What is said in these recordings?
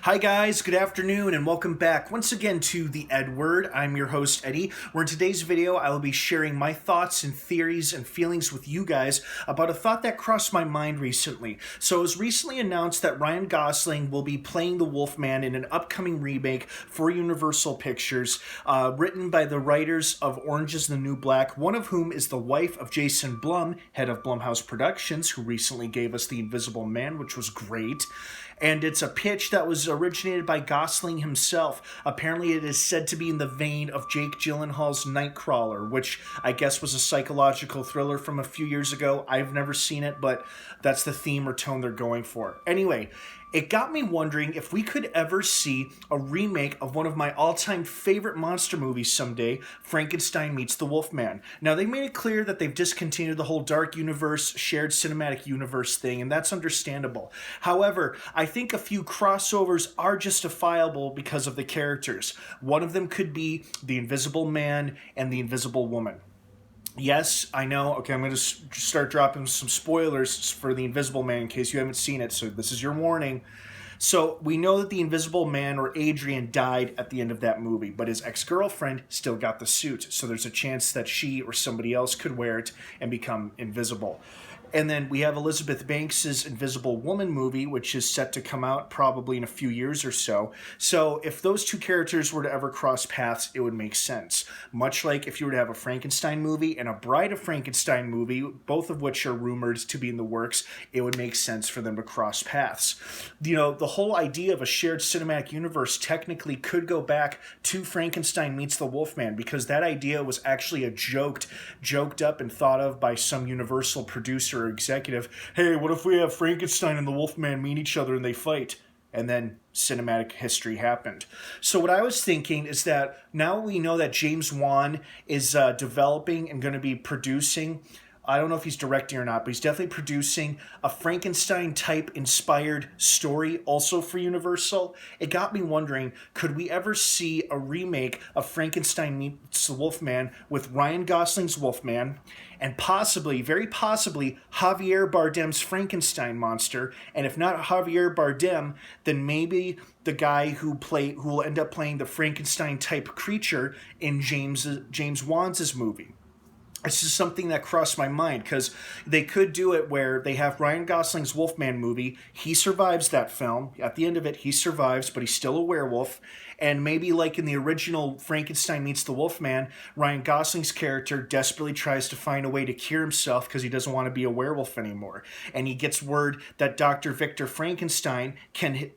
Hi guys, good afternoon and welcome back once again to the EdWord. I'm your host Eddie, where in today's video I will be sharing my thoughts and theories and feelings with you guys about a thought that crossed my mind recently. So it was recently announced that Ryan Gosling will be playing the Wolfman in an upcoming remake for Universal Pictures, written by the writers of Orange is the New Black, one of whom is the wife of Jason Blum, head of Blumhouse Productions, who recently gave us The Invisible Man, which was great. And it's a pitch that was originated by Gosling himself. Apparently it is said to be in the vein of Jake Gyllenhaal's Nightcrawler, which I guess was a psychological thriller from a few years ago. I've never seen it, but that's the theme or tone they're going for. Anyway, it got me wondering if we could ever see a remake of one of my all-time favorite monster movies someday, Frankenstein meets the Wolfman. Now, they made it clear that they've discontinued the whole dark universe, shared cinematic universe thing, and that's understandable. However, I think a few crossovers are justifiable because of the characters. One of them could be the Invisible Man and the Invisible Woman. Yes, I know. Okay, I'm going to start dropping some spoilers for The Invisible Man in case you haven't seen it, so this is your warning. So we know that the Invisible Man, or Adrian, died at the end of that movie, but his ex-girlfriend still got the suit, so there's a chance that she or somebody else could wear it and become invisible. And then we have Elizabeth Banks's Invisible Woman movie, which is set to come out probably in a few years or so. So if those two characters were to ever cross paths, it would make sense. Much like if you were to have a Frankenstein movie and a Bride of Frankenstein movie, both of which are rumored to be in the works, it would make sense for them to cross paths. You know, the whole idea of a shared cinematic universe technically could go back to Frankenstein meets the Wolfman, because that idea was actually joked up and thought of by some Universal producer or executive. Hey, what if we have Frankenstein and the Wolfman meet each other and they fight? And then cinematic history happened. So what I was thinking is that now we know that James Wan is developing and going to be producing, I don't know if he's directing or not, but he's definitely producing a Frankenstein-type inspired story also for Universal. It got me wondering, could we ever see a remake of Frankenstein meets the Wolfman with Ryan Gosling's Wolfman and possibly, very possibly, Javier Bardem's Frankenstein monster? And if not Javier Bardem, then maybe the guy who will end up playing the Frankenstein-type creature in James Wan's movie. It's just something that crossed my mind, because they could do it where they have Ryan Gosling's Wolfman movie. He survives that film. At the end of it, he survives, but he's still a werewolf. And maybe like in the original Frankenstein meets the Wolfman, Ryan Gosling's character desperately tries to find a way to cure himself because he doesn't want to be a werewolf anymore. And he gets word that Dr. Victor Frankenstein can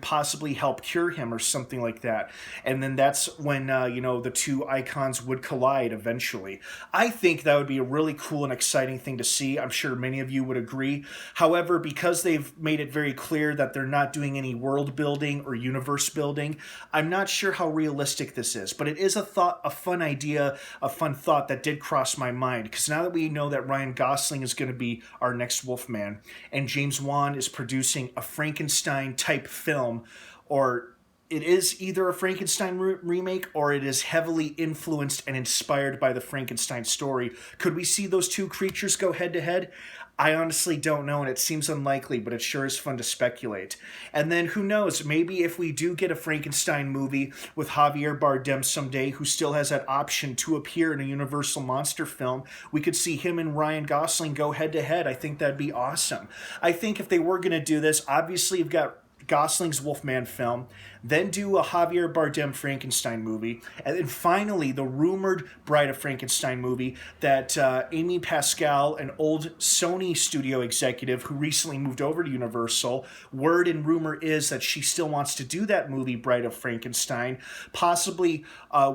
possibly help cure him or something like that. And then that's when, the two icons would collide eventually. I think that would be a really cool and exciting thing to see. I'm sure many of you would agree. However, because they've made it very clear that they're not doing any world building or universe building, I'm not sure how realistic this is, but it is a fun idea, a fun thought that did cross my mind, because now that we know that Ryan Gosling is going to be our next Wolfman, and James Wan is producing a Frankenstein-type film, or it is either a Frankenstein remake or it is heavily influenced and inspired by the Frankenstein story. Could we see those two creatures go head-to-head? I honestly don't know, and it seems unlikely, but it sure is fun to speculate. And then, who knows, maybe if we do get a Frankenstein movie with Javier Bardem someday, who still has that option to appear in a Universal monster film, we could see him and Ryan Gosling go head-to-head. I think that'd be awesome. I think if they were going to do this, obviously you've got Gosling's Wolfman film, then do a Javier Bardem Frankenstein movie, and then finally the rumored Bride of Frankenstein movie that Amy Pascal, an old Sony studio executive who recently moved over to Universal, word and rumor is that she still wants to do that movie, Bride of Frankenstein, possibly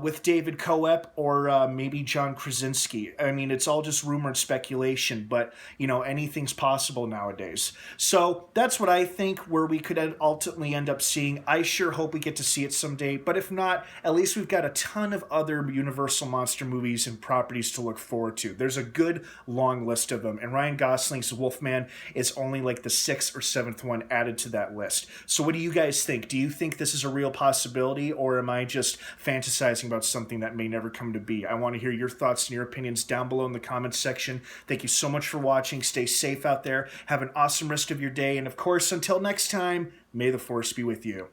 with David Coep or maybe John Krasinski. I mean, it's all just rumor and speculation, but, anything's possible nowadays. So that's what I think, where we could ultimately end up seeing. I sure hope we get to see it someday, but if not, at least we've got a ton of other Universal monster movies and properties to look forward to. There's a good long list of them, and Ryan Gosling's Wolfman is only like the 6th or 7th one added to that list. So what do you guys think? Do you think this is a real possibility, or am I just fantasizing about something that may never come to be? I want to hear your thoughts and your opinions down below in the comments section. Thank you so much for watching. Stay safe out there. Have an awesome rest of your day, and of course, until next time, may the Force be with you.